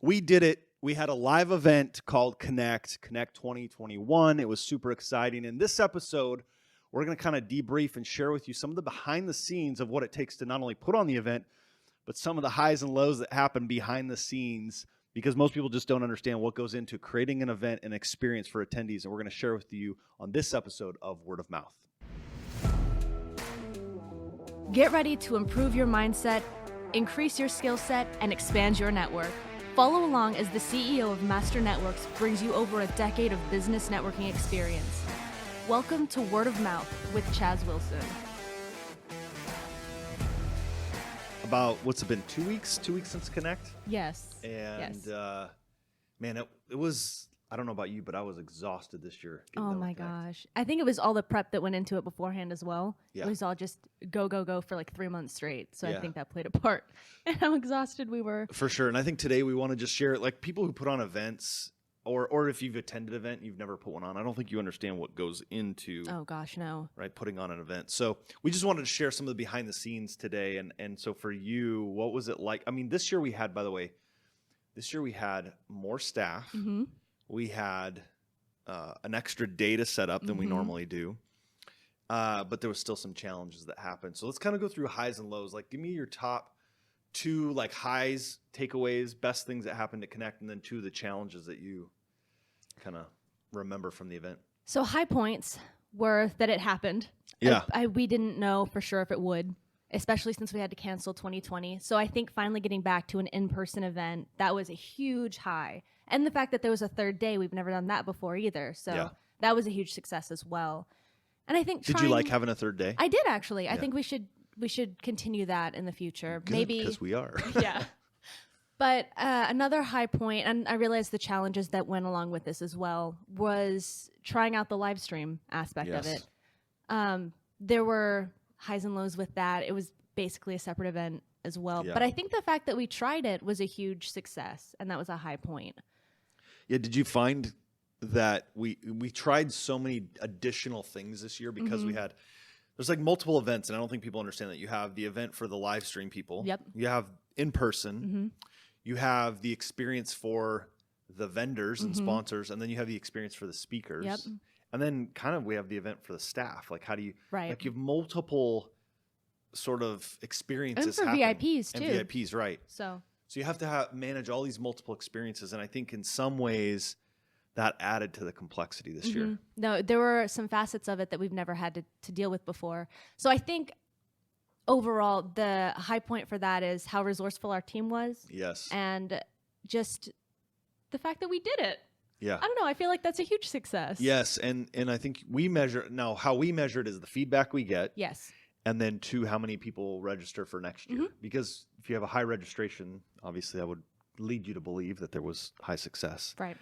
we did it. We had a live event called Connect 2021. It was super exciting. In this episode, we're going to kind of debrief and share with you some of the behind the scenes of what it takes to not only put on the event, but some of the highs and lows that happen behind the scenes, because most people just don't understand what goes into creating an event and experience for attendees. And we're going to share with you on this episode of Word of Mouth. Get ready to improve your mindset, increase your skill set, and expand your network. Follow along as the CEO of Master Networks brings you over a decade of business networking experience. Welcome to Word of Mouth with Chaz Wilson. About, what's it been, 2 weeks? 2 weeks since Connect? Yes. And, yes. Man, it was, I don't know about you, but I was exhausted this year. Oh my gosh. I think it was all the prep that went into it beforehand as well. Yeah. It was all just go for like 3 months straight. So Yeah. I think that played a part in how exhausted we were. For sure. And I think today we want to just share, like, people who put on events, or if you've attended an event and you've never put one on, I don't think you understand what goes into Oh gosh, no. right, putting on an event. So we just wanted to share some of the behind the scenes today. And so for you, what was it like? I mean, this year we had, by the way, more staff. Mm-hmm. We had an extra day to set up than we normally do. But there was still some challenges that happened. So let's kind of go through highs and lows. Like, give me your top two, like, highs, takeaways, best things that happened to Connect, and then two of the challenges that you kind of remember from the event. So high points were that it happened. Yeah. We didn't know for sure if it would, especially since we had to cancel 2020. So I think finally getting back to an in-person event, that was a huge high. And the fact that there was a third day, we've never done that before either. So that was a huge success as well. And I think Did you like having a third day? I did, actually. Yeah. I think we should continue that in the future. Good, maybe because we are. Yeah. But another high point, and I realized the challenges that went along with this as well, was trying out the live stream aspect of it. There were highs and lows with that. It was basically a separate event as well. Yeah. But I think the fact that we tried it was a huge success, and that was a high point. Yeah, did you find that we tried so many additional things this year because there's like multiple events, and I don't think people understand that. You have the event for the live stream people. Yep. You have in person. You have the experience for the vendors and sponsors, and then you have the experience for the speakers. Yep. And then kind of we have the event for the staff. Like, how do you, Right. like, you have multiple sort of experiences And for happening. VIPs too. And VIPs, right. So You have to manage all these multiple experiences, and I think in some ways that added to the complexity this year. No, there were some facets of it that we've never had to deal with before. So I think overall, the high point for that is how resourceful our team was. Yes. And just the fact that we did it. Yeah. I don't know. I feel like that's a huge success. Yes, and I think how we measure it is the feedback we get. Yes. And then two, how many people register for next year. Because if you have a high registration, obviously that would lead you to believe that there was high success. Right.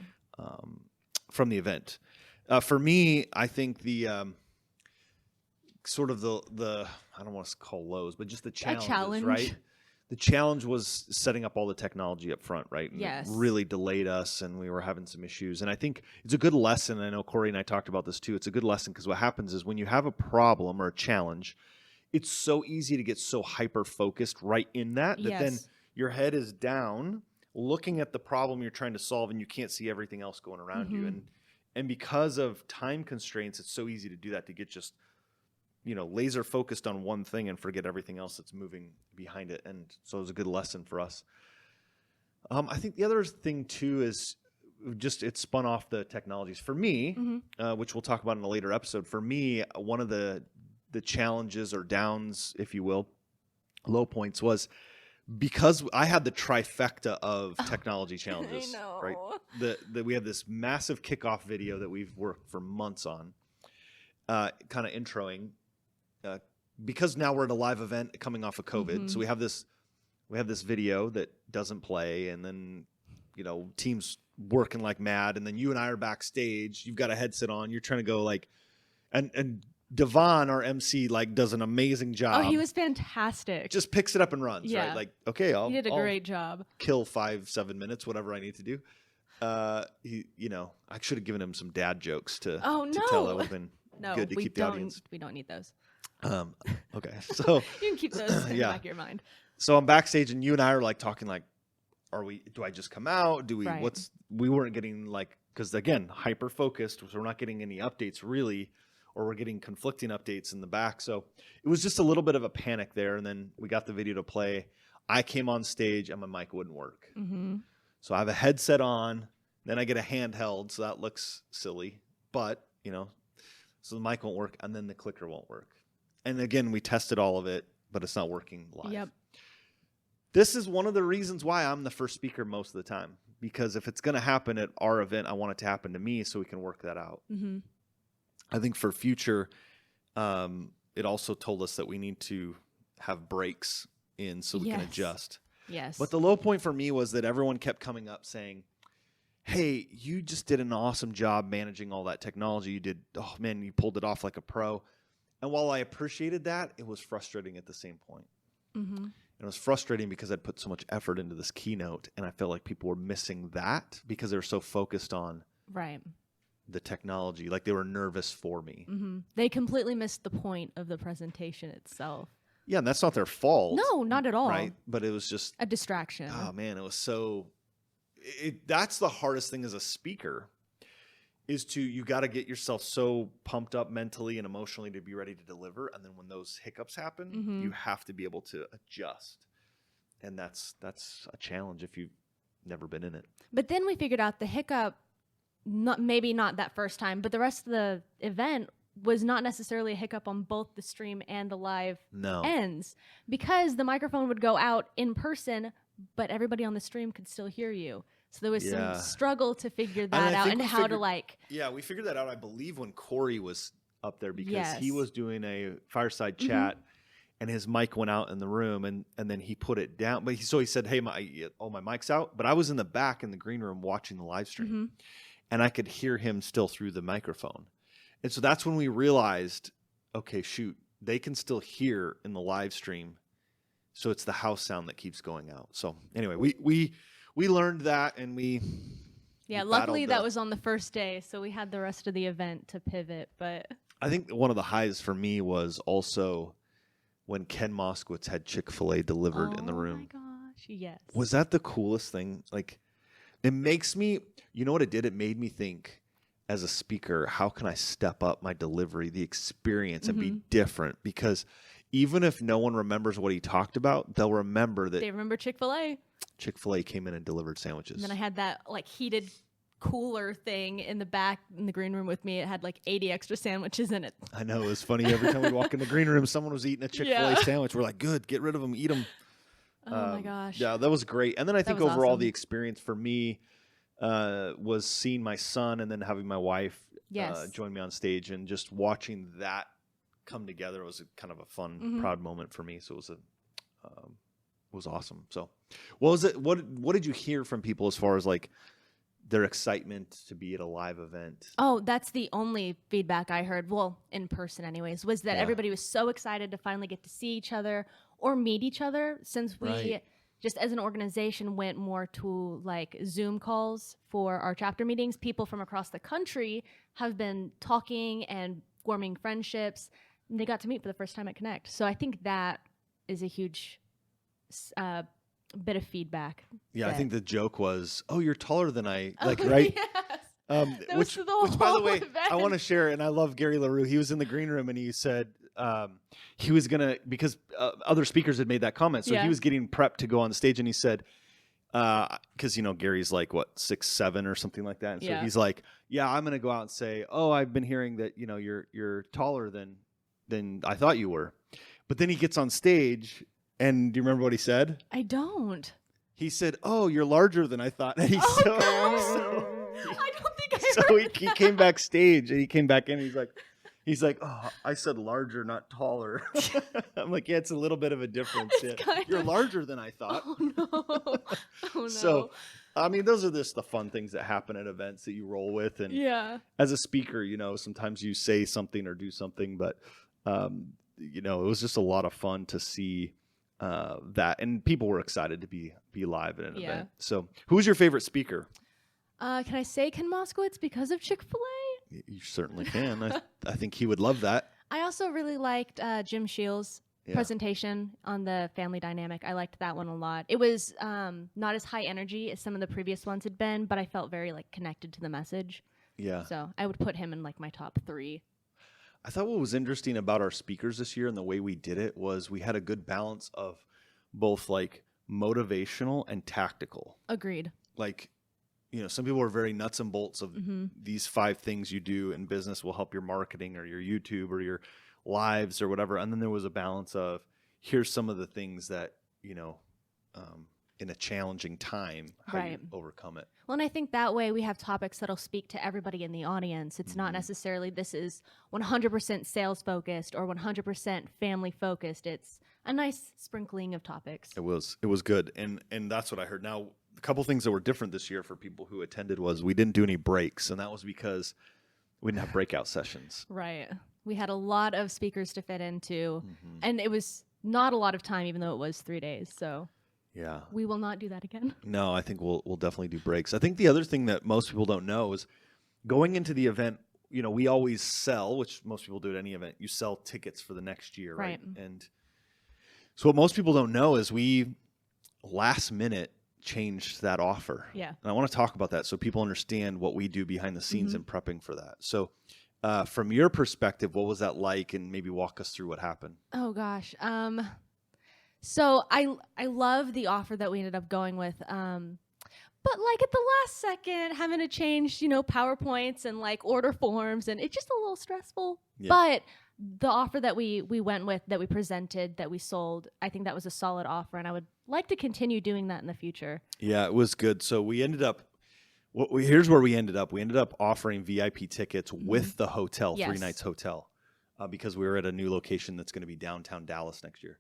From the event. For me, I think the sort of the I don't want to call lows, but just the challenges, challenge. right? The challenge was setting up all the technology up front, right? And Yes. it really delayed us, and we were having some issues. And I think it's a good lesson. I know Corey and I talked about this too. It's a good lesson because what happens is when you have a problem or a challenge, it's so easy to get so hyper-focused right in that then your head is down looking at the problem you're trying to solve, and you can't see everything else going around you. And because of time constraints, it's so easy to do that, to get just laser focused on one thing and forget everything else that's moving behind it. And so it was a good lesson for us. I think the other thing too is just it spun off the technologies. For me, which we'll talk about in a later episode, for me, one of the challenges or downs, if you will, low points, was because I had the trifecta of technology challenges. I know. Right? We had this massive kickoff video that we've worked for months on, kind of introing, because now we're at a live event coming off of COVID. So we have this video that doesn't play, and then teams working like mad, and then you and I are backstage. You've got a headset on. You're trying to go like, and Devon, our MC, like does an amazing job. Oh, he was fantastic. Just picks it up and runs. Yeah. Right? Like, okay, he did a great job. Kill 5-7 minutes, whatever I need to do. I should have given him some dad jokes to tell. That would have been good to keep the audience. We don't need those. Okay, so you can keep those in the back of your mind. So I'm backstage, and you and I are like talking like, do I just come out? Right. We weren't getting like, because again, hyper focused, so we're not getting any updates really, or we're getting conflicting updates in the back. So it was just a little bit of a panic there. And then we got the video to play. I came on stage and my mic wouldn't work. Mm-hmm. So I have a headset on, then I get a handheld. So that looks silly, but so the mic won't work and then the clicker won't work. And again, we tested all of it, but it's not working live. Yep. This is one of the reasons why I'm the first speaker most of the time, because if it's going to happen at our event, I want it to happen to me so we can work that out. Mm-hmm. I think for future, it also told us that we need to have breaks in so we can adjust. Yes. But the low point for me was that everyone kept coming up saying, hey, you just did an awesome job managing all that technology. Oh man, you pulled it off like a pro. And while I appreciated that, it was frustrating at the same point. Mm-hmm. And it was frustrating because I'd put so much effort into this keynote, and I felt like people were missing that because they were so focused on the technology. Like they were nervous for me. Mm-hmm. They completely missed the point of the presentation itself. Yeah, and that's not their fault. No, not at all. Right? But it was just a distraction. Oh man, it was so. That's the hardest thing as a speaker. Is you got to get yourself so pumped up mentally and emotionally to be ready to deliver. And then when those hiccups happen, you have to be able to adjust. And that's a challenge if you've never been in it. But then we figured out the hiccup, maybe not that first time, but the rest of the event was not necessarily a hiccup on both the stream and the live ends, because the microphone would go out in person, but everybody on the stream could still hear you. So there was some struggle to figure that out and how to Yeah, we figured that out, I believe, when Corey was up there, because he was doing a fireside chat and his mic went out in the room and then he put it down. But he said, hey, my mic's out. But I was in the back in the green room watching the live stream and I could hear him still through the microphone. And so that's when we realized, okay, shoot, they can still hear in the live stream. So it's the house sound that keeps going out. So anyway, we learned that, and luckily that was on the first day, so we had the rest of the event to pivot. But I think one of the highs for me was also when Ken Moskowitz had Chick-fil-A delivered in the room. Oh my gosh, yes. Was that the coolest thing? Like, it makes me, you know what it did? It made me think, as a speaker, how can I step up my delivery, the experience, and be different? Because even if no one remembers what he talked about, they'll remember that. They remember Chick-fil-A. Chick-fil-A came in and delivered sandwiches. And then I had that heated cooler thing in the back in the green room with me. It had 80 extra sandwiches in it. I know. It was funny. Every time we walk in the green room, someone was eating a Chick-fil-A sandwich. We're like, good, get rid of them, eat them. Oh my gosh. Yeah, that was great. And then I think overall the experience for me was seeing my son and then having my wife join me on stage, and just watching that come together was kind of a fun, proud moment for me. So it was awesome. So what was it? What did you hear from people as far as their excitement to be at a live event? Oh, that's the only feedback I heard. Well, in person anyways, was that everybody was so excited to finally get to see each other or meet each other, since we just as an organization went more to Zoom calls for our chapter meetings. People from across the country have been talking and forming friendships, and they got to meet for the first time at Connect. So I think that is a huge bit of feedback. Yeah, I think the joke was, "Oh, you're taller than I right?" Yes. Which by the way, event. I want to share, and I love Gary LaRue. He was in the green room and he said he was gonna, because other speakers had made that comment, so he was getting prepped to go on stage, and he said, because Gary's 6'7" or something like that, and so he's like, "Yeah, I'm gonna go out and say, oh, I've been hearing that you're taller than I thought you were," but then he gets on stage. And do you remember what he said? I don't. He said, "Oh, you're larger than I thought." And he's I don't think I heard he came backstage and he came back in. And he's like, "Oh, I said larger, not taller." I'm like, "Yeah, it's a little bit of a difference. You're larger than I thought." Oh no! Oh no! So, I mean, those are just the fun things that happen at events that you roll with. And as a speaker, sometimes you say something or do something, but it was just a lot of fun to see. That, and people were excited to be live at an event. So who was your favorite speaker? Can I say Ken Moskowitz because of Chick-fil-A? You certainly can. I think he would love that. I also really liked Jim Shields. presentation on the family dynamic. I liked that one a lot. It was not as high energy as some of the previous ones had been, but I felt very like connected to the message. Yeah. So I would put him in like my top 3. I thought what was interesting about our speakers this year and the way we did it was we had a good balance of both like motivational and tactical. Agreed. Like, some people are very nuts and bolts of these 5 things you do in business will help your marketing or your YouTube or your lives or whatever. And then there was a balance of here's some of the things that, in a challenging time, how you overcome it. Well, and I think that way we have topics that'll speak to everybody in the audience. It's not necessarily this is 100% sales focused or 100% family focused. It's a nice sprinkling of topics. It was good. And that's what I heard. Now, a couple things that were different this year for people who attended was we didn't do any breaks, and that was because we didn't have breakout sessions. Right. We had a lot of speakers to fit into, and it was not a lot of time, even though it was 3 days. So yeah, we will not do that again. No, I think we'll definitely do breaks. I think the other thing that most people don't know is going into the event, we always sell, which most people do at any event, you sell tickets for the next year, right? And so what most people don't know is we last minute changed that offer. Yeah. And I want to talk about that so people understand what we do behind the scenes in prepping for that. So from your perspective, what was that like? And maybe walk us through what happened. Oh, gosh. So I love the offer that we ended up going with. But like at the last second, having to change, PowerPoints and like order forms, and it's just a little stressful. Yeah. But the offer that we went with, that we presented, that we sold, I think that was a solid offer, and I would like to continue doing that in the future. Yeah, it was good. So we ended up, here's where we ended up. We ended up offering VIP tickets with the hotel, 3 nights hotel, because we were at a new location that's going to be downtown Dallas next year.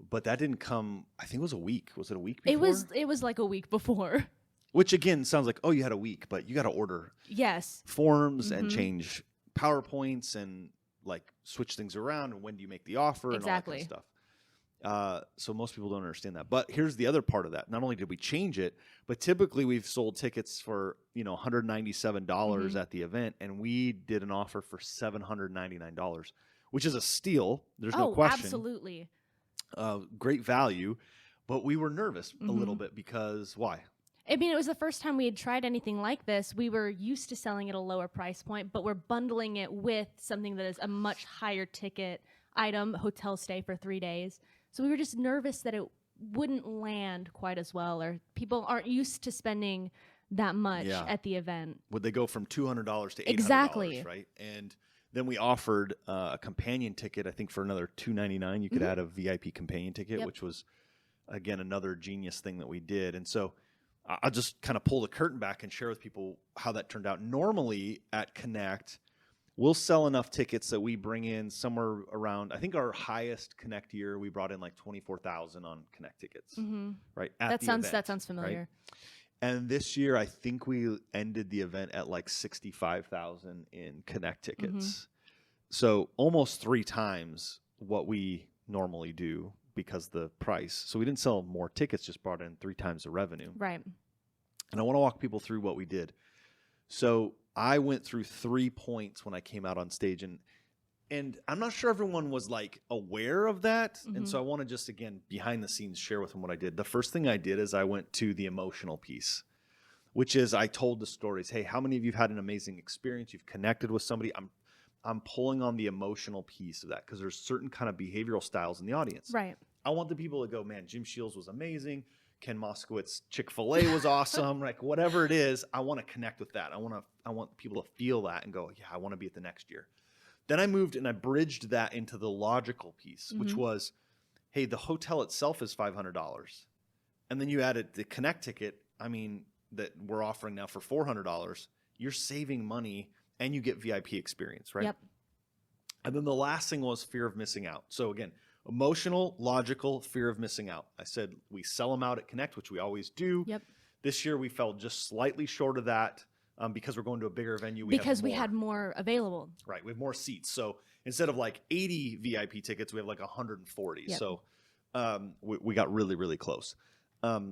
But that didn't come, I think it was a week. Was it a week before? It was like a week before. Which again sounds like, oh, you had a week, but you got to order forms and change PowerPoints and like switch things around, and when do you make the offer and all that kind of stuff. So most people don't understand that. But here's the other part of that. Not only did we change it, but typically we've sold tickets for, $197 at the event, and we did an offer for $799, which is a steal. There's no question. Absolutely. Great value, but we were nervous a little bit because why? I mean, it was the first time we had tried anything like this. We were used to selling at a lower price point, but we're bundling it with something that is a much higher ticket item, hotel stay for 3 days. So we were just nervous that it wouldn't land quite as well, or people aren't used to spending that much at the event. Would they go from $200 to $800, exactly. Right? And then we offered a companion ticket, I think for another $299. You could add a VIP companion ticket, which was, again, another genius thing that we did. And so I'll just kind of pull the curtain back and share with people how that turned out. Normally at Connect, we'll sell enough tickets that we bring in somewhere around, I think our highest Connect year, we brought in like 24,000 on Connect tickets, right? That sounds familiar. Right? And this year, I think we ended the event at like 65,000 in Connect tickets. So almost 3 times what we normally do because the price. So we didn't sell more tickets, just brought in 3 times the revenue. Right. And I want to walk people through what we did. So I went through 3 points when I came out on stage, and I'm not sure everyone was like aware of that. And so I want to just, again, behind the scenes, share with them what I did. The first thing I did is I went to the emotional piece, which is I told the stories. Hey, how many of you have had an amazing experience? You've connected with somebody. I'm pulling on the emotional piece of that because there's certain kind of behavioral styles in the audience. Right. I want the people to go, man, Jim Shields was amazing. Ken Moskowitz Chick-fil-A was awesome. Like whatever it is, I want to connect with that. I want people to feel that and go, yeah, I want to be at the next year. Then I moved and I bridged that into the logical piece, which was, hey, the hotel itself is $500. And then you added the Connect ticket, that we're offering now for $400. You're saving money and you get VIP experience, right? Yep. And then the last thing was fear of missing out. So again, emotional, logical, fear of missing out. I said we sell them out at Connect, which we always do. Yep. This year we fell just slightly short of that. Because we're going to a bigger venue. We had more available. Right. We have more seats. So instead of like 80 VIP tickets, we have like 140. Yep. So we got really, really close.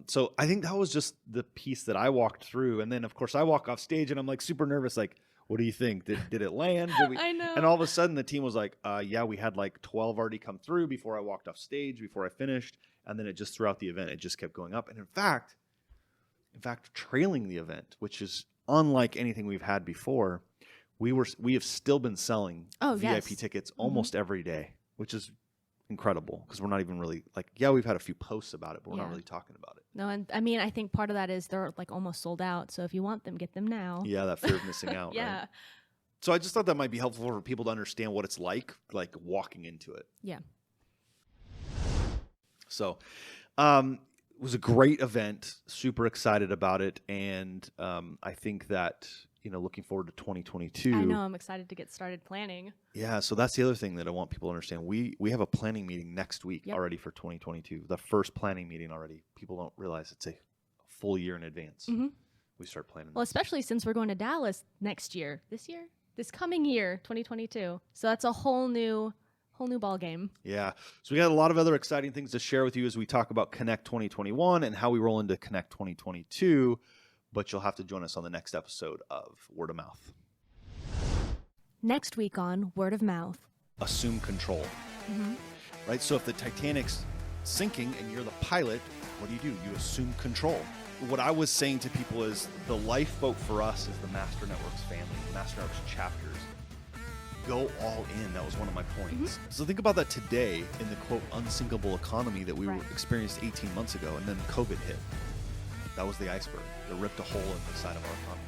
So I think that was just the piece that I walked through. And then, of course, I walk off stage and I'm like super nervous. Like, What do you think? Did it land? I know. And all of a sudden the team was like, yeah, we had like 12 already come through before I walked off stage, before I finished. And then it just throughout the event, it just kept going up. And in fact, trailing the event, which is unlike anything we've had before, we have still been selling VIP tickets almost every day, which is incredible because we're not even really like, yeah, we've had a few posts about it, but we're not really talking about it. No, and I mean, I think part of that is they're like almost sold out. So if you want them, get them now. Yeah, that fear of missing out. Yeah. Right? So I just thought that might be helpful for people to understand what it's like walking into it. Yeah. So it was a great event, super excited about it. And I think that, looking forward to 2022. I know, I'm excited to get started planning. Yeah, so that's the other thing that I want people to understand. We have a planning meeting next week already for 2022. The first planning meeting already. People don't realize it's a full year in advance. Mm-hmm. We start planning. Well, especially since we're going to Dallas next year. This coming year, 2022. So that's a whole new ball game. Yeah. So we got a lot of other exciting things to share with you as we talk about Connect 2021 and how we roll into Connect 2022. But you'll have to join us on the next episode of Word of Mouth. Next week on Word of Mouth. Assume control. Mm-hmm. Right? So if the Titanic's sinking and you're the pilot, what do? You assume control. What I was saying to people is the lifeboat for us is the Master Networks family, the Master Networks chapters. Go all in. That was one of my points. Mm-hmm. So think about that today in the, quote, unsinkable economy that we experienced 18 months ago, and then COVID hit. That was the iceberg that ripped a hole in the side of our economy.